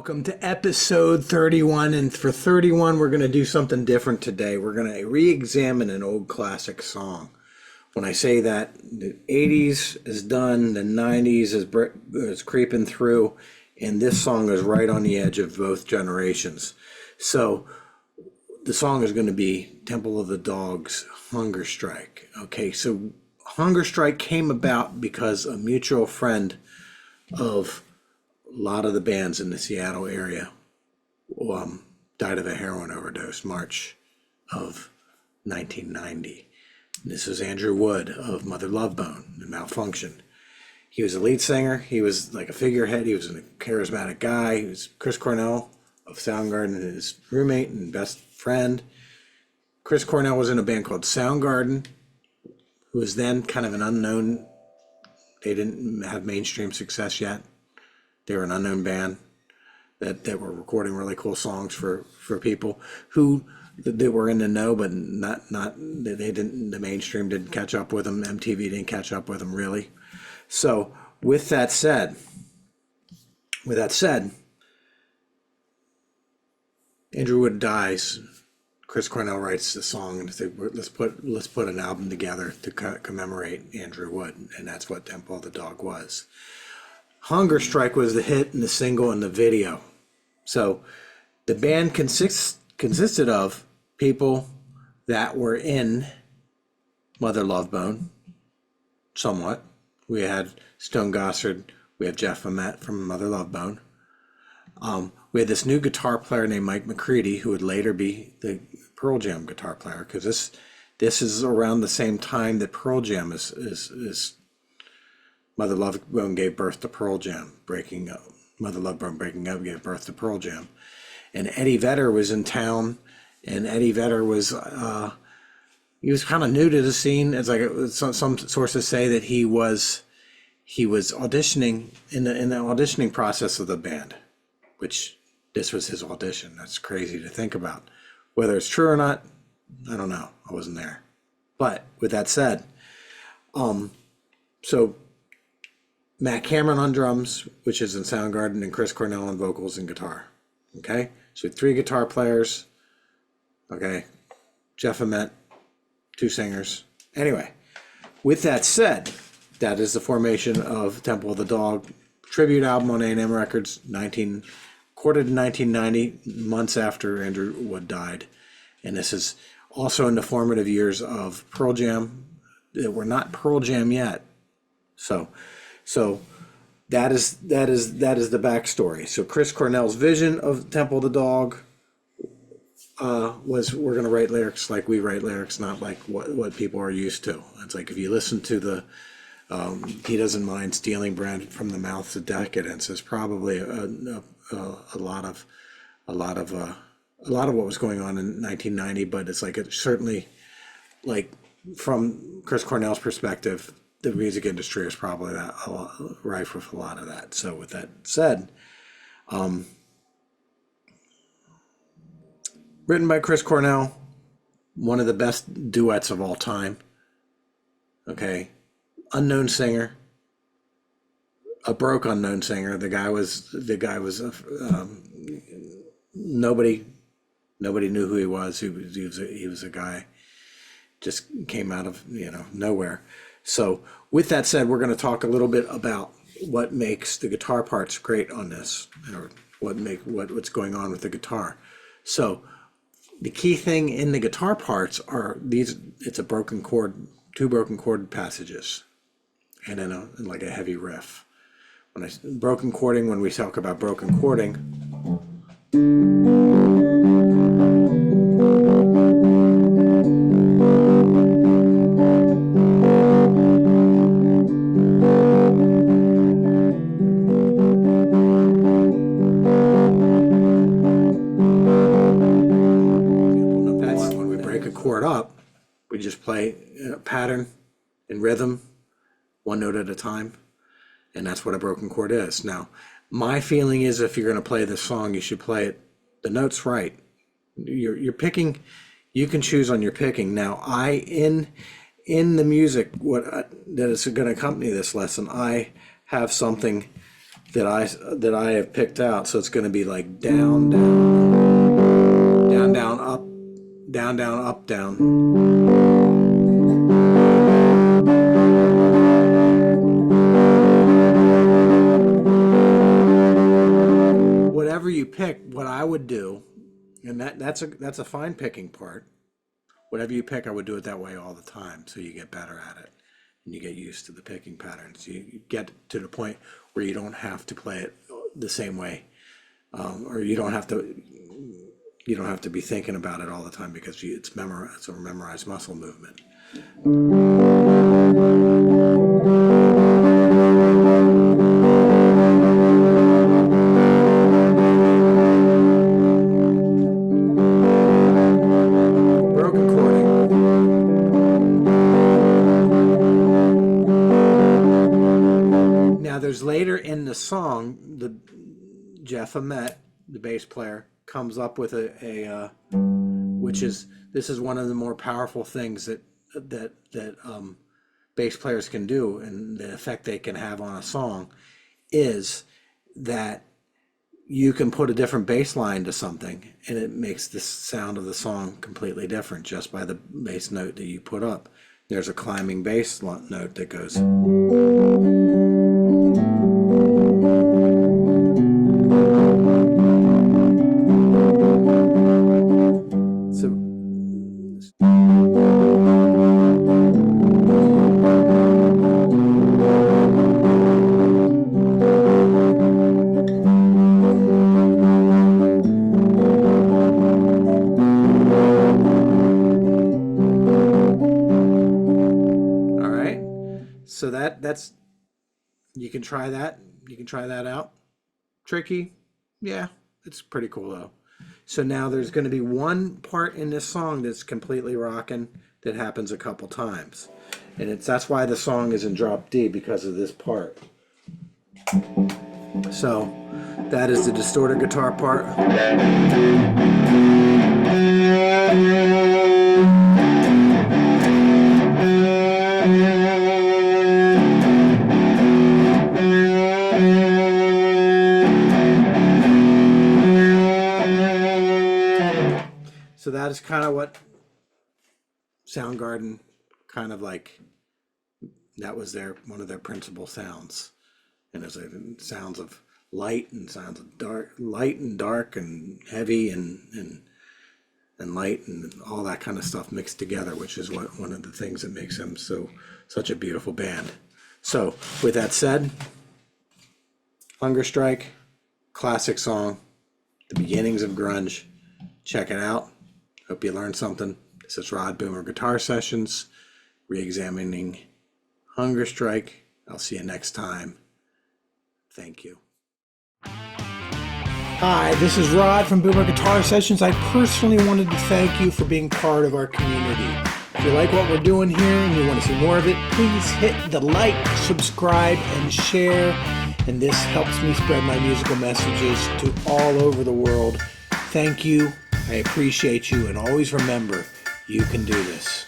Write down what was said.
Welcome to episode 31. And for 31, we're going to do something different today. We're going to re-examine an old classic song. When I say that, the 80s is done, the 90s is creeping through, and this song is right on the edge of both generations. So the song is going to be Temple of the Dog's Hunger Strike. Okay, so Hunger Strike came about because a mutual friend of a lot of the bands in the Seattle area died of a heroin overdose March of 1990. This is Andrew Wood of Mother Love Bone and Malfunction. He was a lead singer. He was like a figurehead. He was a charismatic guy. He was Chris Cornell of Soundgarden, his roommate and best friend. Chris Cornell was in a band called Soundgarden, who was then kind of an unknown. They didn't have mainstream success yet. They were an unknown band that were recording really cool songs for people who they were in the know, but not they didn't. The mainstream didn't catch up with them. MTV didn't catch up with them really. So with that said, Andrew Wood dies. Chris Cornell writes the song and say, let's put an album together to commemorate Andrew Wood, and that's what Temple of the Dog was. Hunger Strike was the hit and the single and the video. So the band consisted of people that were in Mother Love Bone, somewhat. We had Stone Gossard, we have Jeff Ament from Mother Love Bone. We had this new guitar player named Mike McCready, who would later be the Pearl Jam guitar player, because this is around the same time that Pearl Jam is Mother Love Bone gave birth to Pearl Jam, breaking up. Mother Love Bone breaking up gave birth to Pearl Jam. And Eddie Vedder was in town, and Eddie Vedder was, he was kind of new to the scene. It's like some sources say that he was auditioning in the auditioning process of the band, which this was his audition. That's crazy to think about. Whether it's true or not, I don't know. I wasn't there. But with that said, so Matt Cameron on drums, which is in Soundgarden, and Chris Cornell on vocals and guitar. Okay? So 3 guitar players. Okay? Jeff Ament, 2 singers. Anyway, with that said, that is the formation of Temple of the Dog tribute album on A&M Records, recorded in 1990, months after Andrew Wood died. And this is also in the formative years of Pearl Jam. We're not Pearl Jam yet. So that is the backstory. So Chris Cornell's vision of Temple of the Dog was, we're going to write lyrics like we write lyrics, not like what people are used to. It's like if you listen to the he doesn't mind stealing bread from the mouths of decadence is probably a lot of what was going on in 1990, but it's like it certainly, like from Chris Cornell's perspective, the music industry is probably rife with a lot of that. So with that said, written by Chris Cornell, one of the best duets of all time. Okay, unknown singer, a broke unknown singer. The guy was nobody knew who he was. He was a guy just came out of nowhere. So with that said, we're going to talk a little bit about what makes the guitar parts great on this, or what's going on with the guitar. So the key thing in the guitar parts are these. It's a broken chord, 2 broken chord passages, and then like a heavy riff. When we talk about broken chording, up, we just play a pattern in rhythm, 1 note at a time, and that's what a broken chord is. Now, my feeling is if you're going to play this song, you should play it the notes right. You're picking, you can choose on your picking. Now, in the music that is going to accompany this lesson, I have something that I have picked out. So it's going to be like down, down, down, down, up, down, down, up, down. Whatever you pick, what I would do, and that's a fine picking part. Whatever you pick, I would do it that way all the time, so you get better at it and you get used to the picking patterns. You get to the point where you don't have to play it the same way, or you don't have to be thinking about it all the time because it's memorized. It's a memorized muscle movement. There's later in the song, Jeff Ament, the bass player, comes up with this is one of the more powerful things that bass players can do, and the effect they can have on a song is that you can put a different bass line to something and it makes the sound of the song completely different just by the bass note that you put up. There's a climbing bass note that goes. So that's you can try that. You can try that out. Tricky, yeah, it's pretty cool though. So now there's going to be one part in this song that's completely rocking that happens a couple times, and that's why the song is in drop D, because of this part. So that is the distorted guitar part. So that is kind of what Soundgarden kind of like, that was one of their principal sounds. And there's sounds of light and sounds of dark, light and dark and heavy and light and all that kind of stuff mixed together, which is one of the things that makes them such a beautiful band. So with that said, Hunger Strike, classic song, the beginnings of grunge. Check it out. Hope you learned something. This is Rod Boomer Guitar Sessions, re-examining Hunger Strike. I'll see you next time. Thank you. Hi, this is Rod from Boomer Guitar Sessions. I personally wanted to thank you for being part of our community. If you like what we're doing here and you want to see more of it, please hit the like, subscribe, and share. And this helps me spread my musical messages to all over the world. Thank you. I appreciate you, and always remember, you can do this.